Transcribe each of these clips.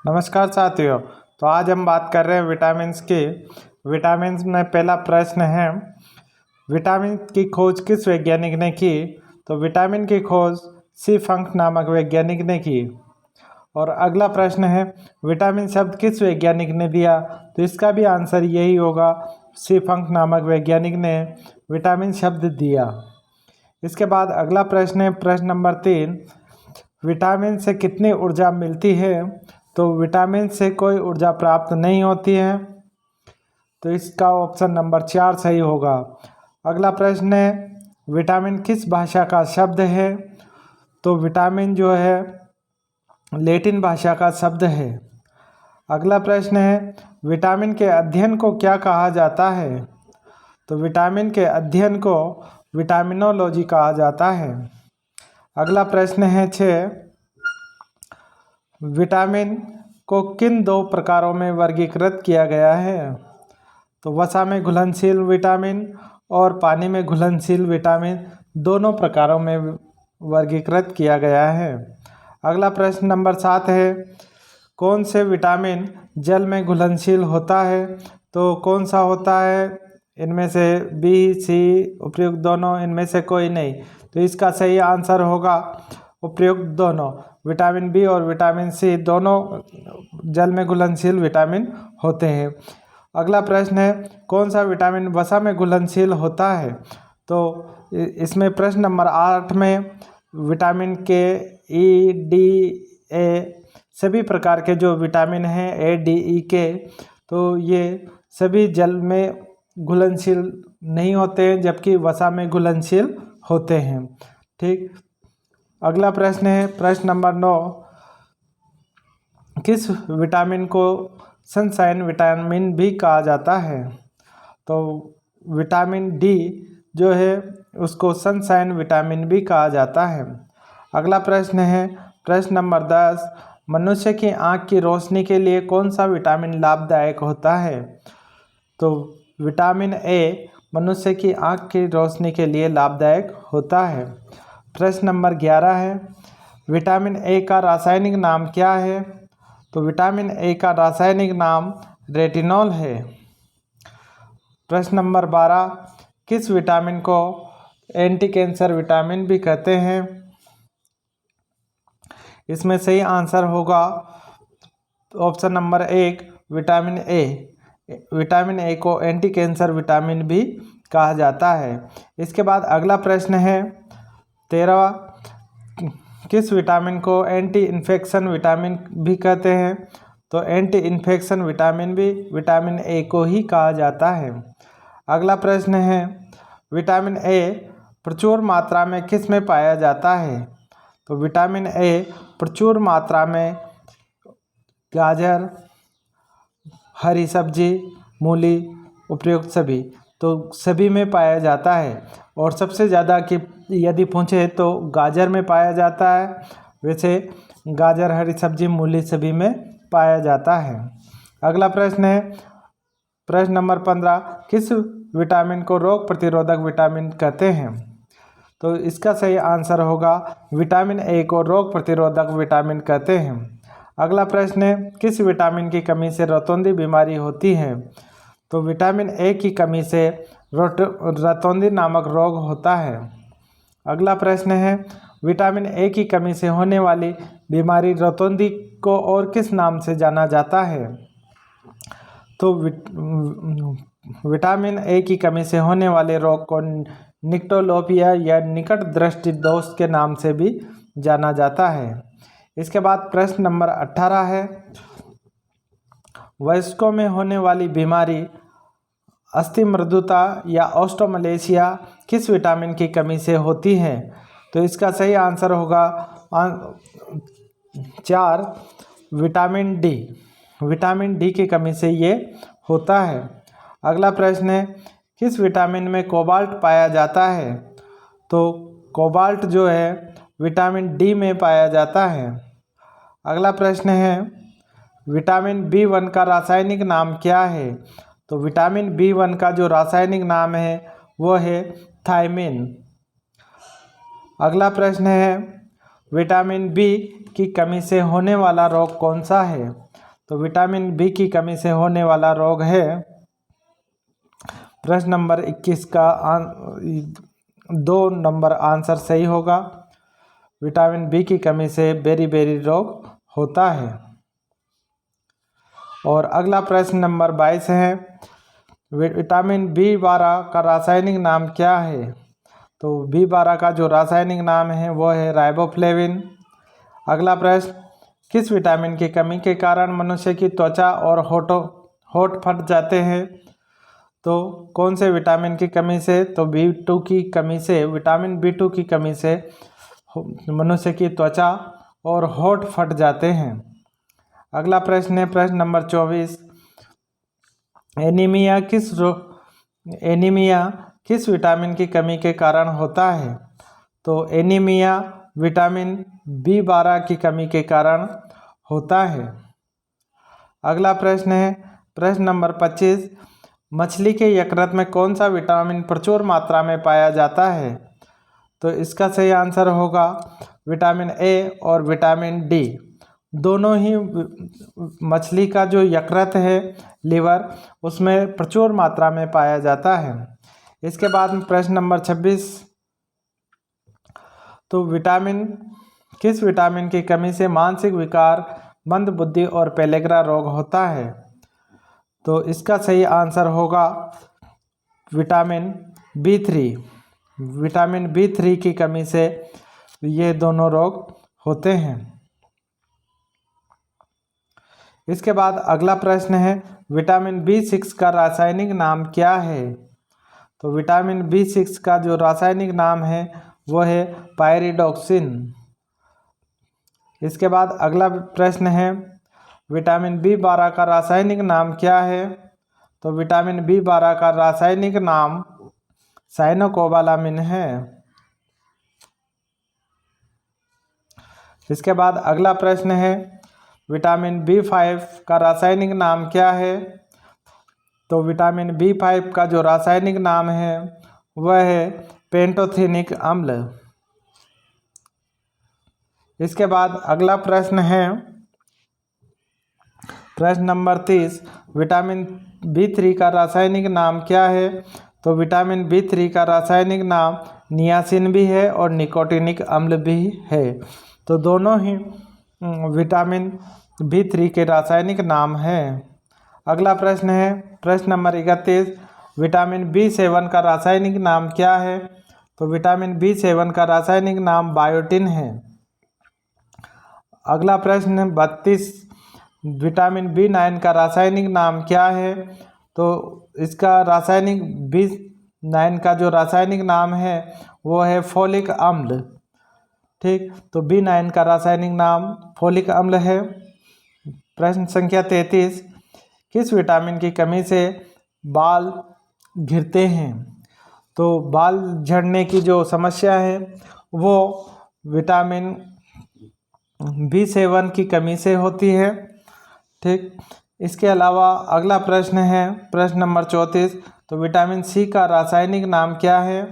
नमस्कार साथियों। तो आज हम बात कर रहे हैं विटामिन्स की। विटामिन्स में पहला प्रश्न है, विटामिन की खोज किस वैज्ञानिक ने की? तो विटामिन की खोज सी फंक नामक वैज्ञानिक ने की। और अगला प्रश्न है, विटामिन शब्द किस वैज्ञानिक ने दिया? तो इसका भी आंसर यही होगा, सी फंक नामक वैज्ञानिक ने विटामिन शब्द दिया। इसके बाद अगला प्रश्न है, प्रश्न नंबर 3, विटामिन से कितनी ऊर्जा मिलती है? तो विटामिन से कोई ऊर्जा प्राप्त नहीं होती है, तो इसका ऑप्शन नंबर 4 सही होगा। अगला प्रश्न है, विटामिन किस भाषा का शब्द है? तो विटामिन जो है लैटिन भाषा का शब्द है। अगला प्रश्न है, विटामिन के अध्ययन को क्या कहा जाता है? तो विटामिन के अध्ययन को विटामिनोलॉजी कहा जाता है। अगला प्रश्न है 6, विटामिन को किन 2 प्रकारों में वर्गीकृत किया गया है? तो वसा में घुलनशील विटामिन और पानी में घुलनशील विटामिन दोनों प्रकारों में वर्गीकृत किया गया है। अगला प्रश्न नंबर 7 है, कौन से विटामिन जल में घुलनशील होता है? तो कौन सा होता है? इनमें से बी, सी, उपयुक्त दोनों, इनमें से कोई नहीं। तो इसका सही आंसर होगा उपयुक्त दोनों। विटामिन बी और विटामिन सी दोनों जल में घुलनशील विटामिन होते हैं। अगला प्रश्न है, कौन सा विटामिन वसा में घुलनशील होता है? तो इसमें प्रश्न नंबर 8 में विटामिन के, ई, डी, ए सभी प्रकार के जो विटामिन हैं, ए, डी, ई के, तो ये सभी जल में घुलनशील नहीं होते हैं, जबकि वसा में घुलनशील होते हैं। ठीक। अगला प्रश्न है, प्रश्न नंबर 9, किस विटामिन को सनशाइन विटामिन भी कहा जाता है? तो विटामिन डी जो है उसको सनशाइन विटामिन भी कहा जाता है। अगला प्रश्न है, प्रश्न नंबर 10, मनुष्य की आँख की रोशनी के लिए कौन सा विटामिन लाभदायक होता है? तो विटामिन ए मनुष्य की आँख की रोशनी के लिए लाभदायक होता है। प्रश्न नंबर 11 है, विटामिन ए का रासायनिक नाम क्या है? तो विटामिन ए का रासायनिक नाम रेटिनॉल है। प्रश्न नंबर 12, किस विटामिन को एंटी कैंसर विटामिन भी कहते हैं? इसमें सही आंसर होगा option number 1, vitamin A. Vitamin A को एंटी कैंसर विटामिन भी कहा जाता है। इसके बाद अगला प्रश्न है 13, किस विटामिन को एंटी इन्फेक्शन विटामिन भी कहते हैं? तो एंटी इन्फेक्शन विटामिन भी विटामिन ए को ही कहा जाता है। अगला प्रश्न है, विटामिन ए प्रचुर मात्रा में किस में पाया जाता है? तो विटामिन ए प्रचुर मात्रा में गाजर, हरी सब्जी, मूली, उपयुक्त सभी में पाया जाता है। और सबसे ज़्यादा कि यदि पूछे तो गाजर में पाया जाता है। वैसे गाजर, हरी सब्जी, मूली सभी में पाया जाता है। अगला प्रश्न है, प्रश्न नंबर 15, किस विटामिन को रोग प्रतिरोधक विटामिन कहते हैं? तो इसका सही आंसर होगा विटामिन ए को रोग प्रतिरोधक विटामिन कहते हैं। अगला प्रश्न है, किस विटामिन की कमी से रतौंधी बीमारी होती है? तो विटामिन ए की कमी से रतौंधी नामक रोग होता है। अगला प्रश्न है, विटामिन ए की कमी से होने वाली बीमारी रतौंधी को और किस नाम से जाना जाता है? तो विटामिन ए की कमी से होने वाले रोग को निकटोलोपिया या निकट दृष्टि दोष के नाम से भी जाना जाता है। इसके बाद प्रश्न नंबर 18 है, वयस्कों में होने वाली बीमारी अस्थि मृदुता या ऑस्टोमलेशिया किस विटामिन की कमी से होती है? तो इसका सही आंसर होगा 4, विटामिन डी। विटामिन डी की कमी से ये होता है। अगला प्रश्न है, किस विटामिन में कोबाल्ट पाया जाता है? तो कोबाल्ट जो है विटामिन डी में पाया जाता है। अगला प्रश्न है, विटामिन बी1 का रासायनिक नाम क्या है? तो विटामिन बी1 का जो रासायनिक नाम है वो है थायमिन। अगला प्रश्न है, विटामिन बी की कमी से होने वाला रोग कौन सा है? तो विटामिन बी की कमी से होने वाला रोग है। प्रश्न नंबर 21 का 2 नंबर आंसर सही होगा। विटामिन बी की कमी से बेरी रोग होता है। और अगला प्रश्न नंबर 22 है, विटामिन B12 का रासायनिक नाम क्या है? तो B12 का जो रासायनिक नाम है वो है राइबोफ्लेविन। अगला प्रश्न, किस विटामिन की कमी के कारण मनुष्य की त्वचा और होठ फट जाते हैं? तो कौन से विटामिन की कमी से? तो B2 की कमी से, विटामिन B2 की कमी से मनुष्य की त्वचा और होठ फट जाते हैं। अगला प्रश्न है प्रश्न नंबर 24, एनीमिया किस विटामिन की कमी के कारण होता है? तो एनीमिया विटामिन B12 की कमी के कारण होता है। अगला प्रश्न है प्रश्न नंबर 25, मछली के यकृत में कौन सा विटामिन प्रचुर मात्रा में पाया जाता है? तो इसका सही आंसर होगा विटामिन ए और विटामिन डी। दोनों ही मछली का जो यकृत है, लिवर, उसमें प्रचुर मात्रा में पाया जाता है। इसके बाद में प्रश्न नंबर 26, तो किस विटामिन की कमी से मानसिक विकार, मंदबुद्धि और पेलेग्रा रोग होता है? तो इसका सही आंसर होगा विटामिन B3। विटामिन B3 की कमी से ये दोनों रोग होते हैं। इसके बाद अगला प्रश्न है, विटामिन B6 का रासायनिक नाम क्या है? तो विटामिन B6 का जो रासायनिक नाम है वो है पायरिडॉक्सिन। इसके बाद अगला प्रश्न है, विटामिन B12 का रासायनिक नाम क्या है? तो विटामिन B12 का रासायनिक नाम साइनोकोबालामिन है। इसके बाद अगला प्रश्न है, विटामिन B5 का रासायनिक नाम क्या है? तो विटामिन B5 का जो रासायनिक नाम है वह है पेंटोथेनिक अम्ल। इसके बाद अगला प्रश्न है प्रश्न नंबर 30, विटामिन B3 का रासायनिक नाम क्या है? तो विटामिन B3 का रासायनिक नाम नियासिन भी है और निकोटिनिक अम्ल भी है। तो दोनों ही विटामिन B3 के रासायनिक नाम हैं। अगला प्रश्न है प्रश्न नंबर 31, विटामिन B7 का रासायनिक नाम क्या है? तो विटामिन B7 का रासायनिक नाम बायोटिन है। अगला प्रश्न 32, विटामिन B9 का रासायनिक नाम क्या है? तो इसका रासायनिक B9 का जो रासायनिक नाम है वो है फोलिक अम्ल। ठीक, तो B9 का रासायनिक नाम फोलिक अम्ल है। प्रश्न संख्या 33, किस विटामिन की कमी से बाल गिरते हैं? तो बाल झड़ने की जो समस्या है वो विटामिन B7 की कमी से होती है। ठीक, इसके अलावा अगला प्रश्न है प्रश्न नंबर 34, तो विटामिन C का रासायनिक नाम क्या है?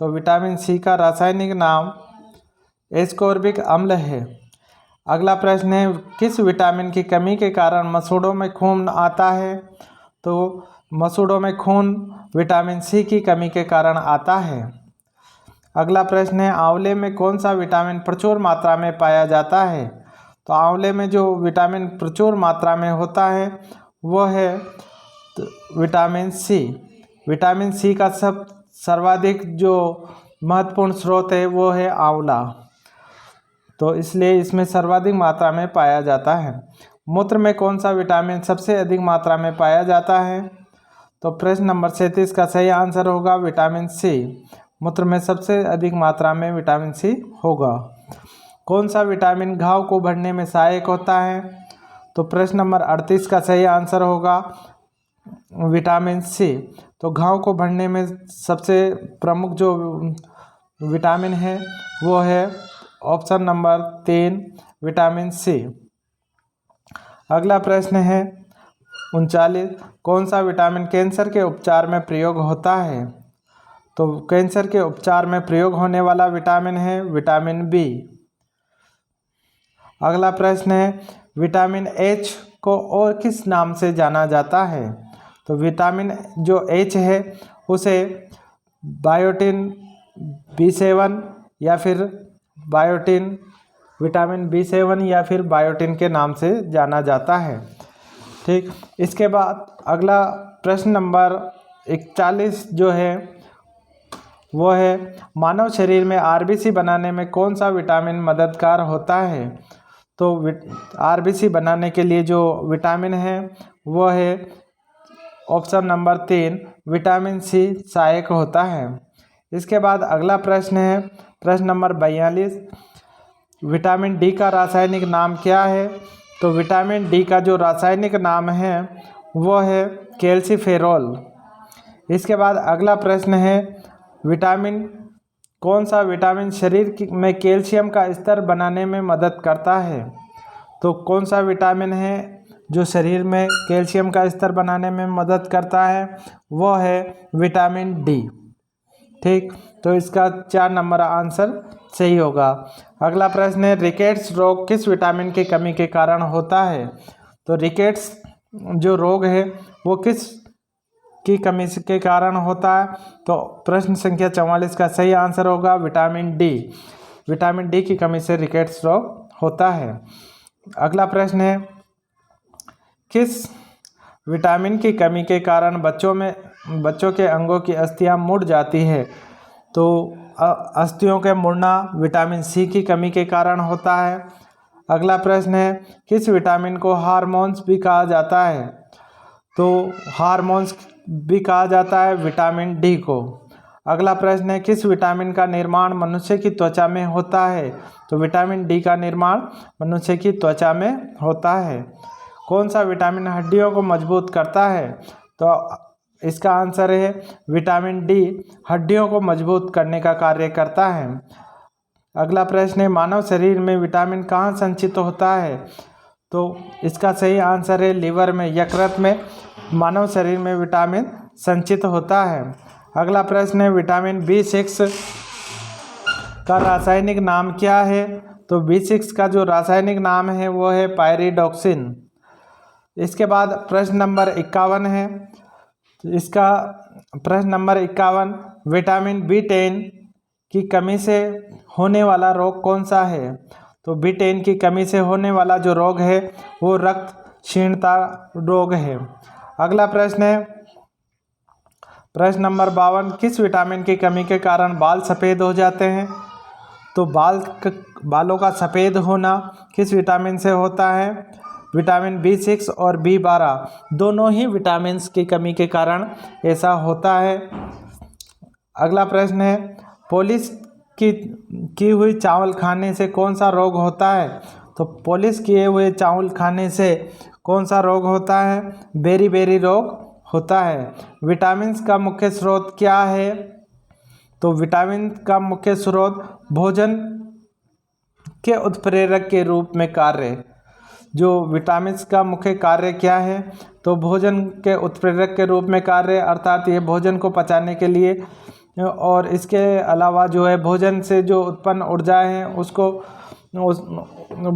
तो विटामिन C का रासायनिक नाम एस्कॉर्बिक अम्ल है। अगला प्रश्न है, किस विटामिन की कमी के कारण मसूड़ों में खून आता है? तो मसूड़ों में खून विटामिन C की कमी के कारण आता है। अगला प्रश्न है, आंवले में कौन सा विटामिन प्रचुर मात्रा में पाया जाता है? तो आंवले में जो विटामिन प्रचुर मात्रा में होता है वो है विटामिन C। विटामिन C का सर्वाधिक जो महत्वपूर्ण स्रोत है वो है आंवला, तो इसलिए इसमें सर्वाधिक मात्रा में पाया जाता है। मूत्र में कौन सा विटामिन सबसे अधिक मात्रा में पाया जाता है? तो प्रश्न नंबर 37 का सही आंसर होगा विटामिन C। मूत्र में सबसे अधिक मात्रा में विटामिन C होगा। कौन सा विटामिन घाव को भरने में सहायक होता है? तो प्रश्न नंबर 38 का सही आंसर होगा विटामिन C। तो घाव को भरने में सबसे प्रमुख जो विटामिन है वो है ऑप्शन नंबर 3 विटामिन C। अगला प्रश्न है 39, कौन सा विटामिन कैंसर के उपचार में प्रयोग होता है? तो कैंसर के उपचार में प्रयोग होने वाला विटामिन है विटामिन B। अगला प्रश्न है, विटामिन एच को और किस नाम से जाना जाता है? तो विटामिन जो एच है उसे बायोटिन B7 या फिर बायोटिन विटामिन B7 या फिर बायोटिन के नाम से जाना जाता है। ठीक, इसके बाद अगला प्रश्न नंबर 41 जो है वो है, मानव शरीर में आरबीसी बनाने में कौन सा विटामिन मददगार होता है? तो आरबीसी बनाने के लिए जो विटामिन है वो है ऑप्शन नंबर 3 विटामिन सी सहायक होता है। इसके बाद अगला प्रश्न है प्रश्न नंबर 42, विटामिन डी का रासायनिक नाम क्या है? तो विटामिन डी का जो रासायनिक नाम है वो है कैल्सीफेरॉल। इसके बाद अगला प्रश्न है, कौन सा विटामिन शरीर में कैल्शियम का स्तर बनाने में मदद करता है? तो कौन सा विटामिन है जो शरीर में कैल्शियम का स्तर बनाने में मदद करता है? वो है विटामिन डी। ठीक, तो इसका 4 नंबर आंसर सही होगा। अगला प्रश्न है, रिकेट्स रोग किस विटामिन की कमी के कारण होता है? तो रिकेट्स जो रोग है वो किस की कमी के कारण होता है? तो प्रश्न संख्या 44 का सही आंसर होगा विटामिन डी। विटामिन डी की कमी से रिकेट्स रोग होता है। अगला प्रश्न है, किस विटामिन की कमी के कारण बच्चों के अंगों की अस्थियां मुड़ जाती है? तो अस्थियों के मुड़ना विटामिन सी की कमी के कारण होता है। अगला प्रश्न है, किस विटामिन को हार्मोन्स भी कहा जाता है? तो हार्मोन्स भी कहा जाता है विटामिन डी को। अगला प्रश्न है, किस विटामिन का निर्माण मनुष्य की त्वचा में होता है? तो विटामिन डी का निर्माण मनुष्य की त्वचा में होता है। कौन सा विटामिन हड्डियों को मजबूत करता है? तो इसका आंसर है विटामिन डी हड्डियों को मजबूत करने का कार्य करता है। अगला प्रश्न है, मानव शरीर में विटामिन कहाँ संचित होता है? तो इसका सही आंसर है लीवर में, यकृत में मानव शरीर में विटामिन संचित होता है। अगला प्रश्न है, विटामिन B6 का रासायनिक नाम क्या है? तो B6 का जो रासायनिक नाम है वो है पायरिडॉक्सिन। इसके बाद प्रश्न नंबर 51 है, इसका प्रश्न नंबर 51, विटामिन B10 की कमी से होने वाला रोग कौन सा है? तो B10 की कमी से होने वाला जो रोग है वो रक्त क्षीणता रोग है। अगला प्रश्न है प्रश्न नंबर 52, किस विटामिन की कमी के कारण बाल सफ़ेद हो जाते हैं? तो बालों का सफ़ेद होना किस विटामिन से होता है? विटामिन B6 और B12 दोनों ही विटामिन्स की कमी के कारण ऐसा होता है। अगला प्रश्न है, पॉलिश की हुई चावल खाने से कौन सा रोग होता है? तो पॉलिश किए हुए चावल खाने से कौन सा रोग होता है? बेरी रोग होता है। विटामिन्स का मुख्य स्रोत क्या है? तो विटामिन का मुख्य स्रोत भोजन के उत्प्रेरक के रूप में कार्य। जो विटामिन्स का मुख्य कार्य क्या है? तो भोजन के उत्प्रेरक के रूप में कार्य, अर्थात ये भोजन को पचाने के लिए और इसके अलावा जो है भोजन से जो उत्पन्न ऊर्जाएं हैं उसको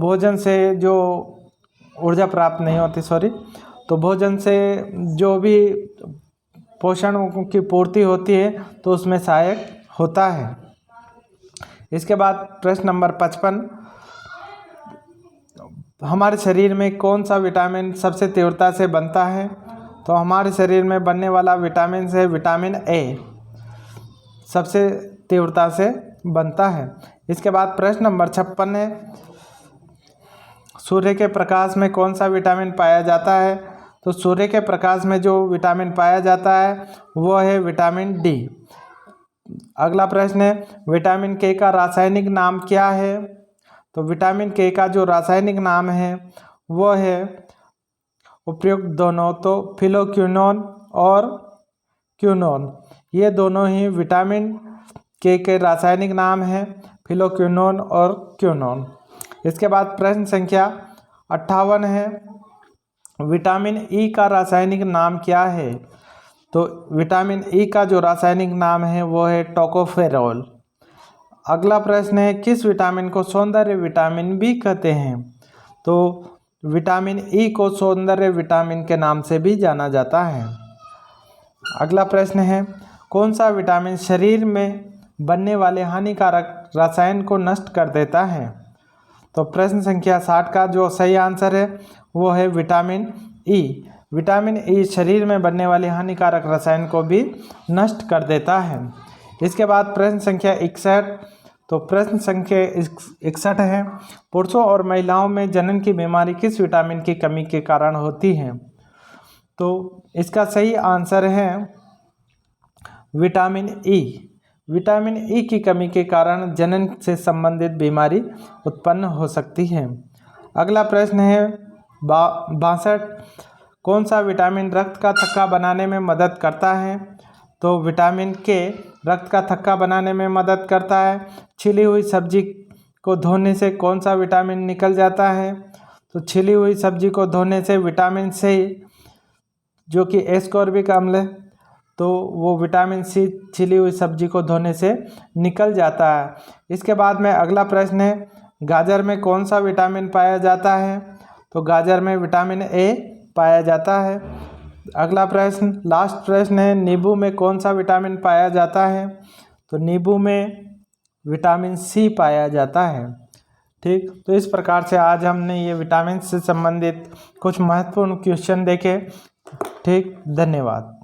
भोजन से जो ऊर्जा प्राप्त नहीं होती तो भोजन से जो भी पोषण की पूर्ति होती है तो उसमें सहायक होता है। इसके बाद प्रश्न नंबर 55, हमारे शरीर में कौन सा विटामिन सबसे तीव्रता से बनता है? तो हमारे शरीर में बनने वाला विटामिन है विटामिन ए, सबसे तीव्रता से बनता है। इसके बाद प्रश्न नंबर 56 है, सूर्य के प्रकाश में कौन सा विटामिन पाया जाता है? तो सूर्य के प्रकाश में जो विटामिन पाया जाता है वो है विटामिन डी। अगला प्रश्न है, विटामिन के का रासायनिक नाम क्या है? तो विटामिन के का जो रासायनिक नाम है वो है उपयुक्त दोनों, तो फिलोक्विनोन और क्विनोन, ये दोनों ही विटामिन के रासायनिक नाम हैं, फिलोक्विनोन और क्विनोन। इसके बाद प्रश्न संख्या 58 है, विटामिन ई का रासायनिक नाम क्या है? तो विटामिन ई का जो रासायनिक नाम है वो है टोकोफेरॉल। अगला प्रश्न है, किस विटामिन को सौंदर्य विटामिन भी कहते हैं? तो विटामिन ई को सौंदर्य विटामिन के नाम से भी जाना जाता है। अगला प्रश्न है, कौन सा विटामिन शरीर में बनने वाले हानिकारक रसायन को नष्ट कर देता है? तो प्रश्न संख्या 60 का जो सही आंसर है वो है विटामिन ई। विटामिन ई शरीर में बनने वाले हानिकारक रसायन को भी नष्ट कर देता है। इसके बाद प्रश्न संख्या 61, तो प्रश्न संख्या 61 है, पुरुषों और महिलाओं में जनन की बीमारी किस विटामिन की कमी के कारण होती है? तो इसका सही आंसर है विटामिन ई। विटामिन ई की कमी के कारण जनन से संबंधित बीमारी उत्पन्न हो सकती है। अगला प्रश्न है 62, कौन सा विटामिन रक्त का थक्का बनाने में मदद करता है? तो विटामिन के रक्त का थक्का बनाने में मदद करता है। छिली हुई सब्जी को धोने से कौन सा विटामिन निकल जाता है? तो छिली हुई सब्जी को धोने से विटामिन सी, जो कि एस्कॉर्बिक अम्ल है, तो वो विटामिन सी छिली हुई सब्जी को धोने से निकल जाता है। इसके बाद में अगला प्रश्न है, गाजर में कौन सा विटामिन पाया जाता है? तो गाजर में विटामिन ए पाया जाता है। अगला प्रश्न, लास्ट प्रश्न है, नींबू में कौन सा विटामिन पाया जाता है? तो नींबू में विटामिन सी पाया जाता है। ठीक, तो इस प्रकार से आज हमने ये विटामिन से संबंधित कुछ महत्वपूर्ण क्वेश्चन देखे। ठीक, धन्यवाद।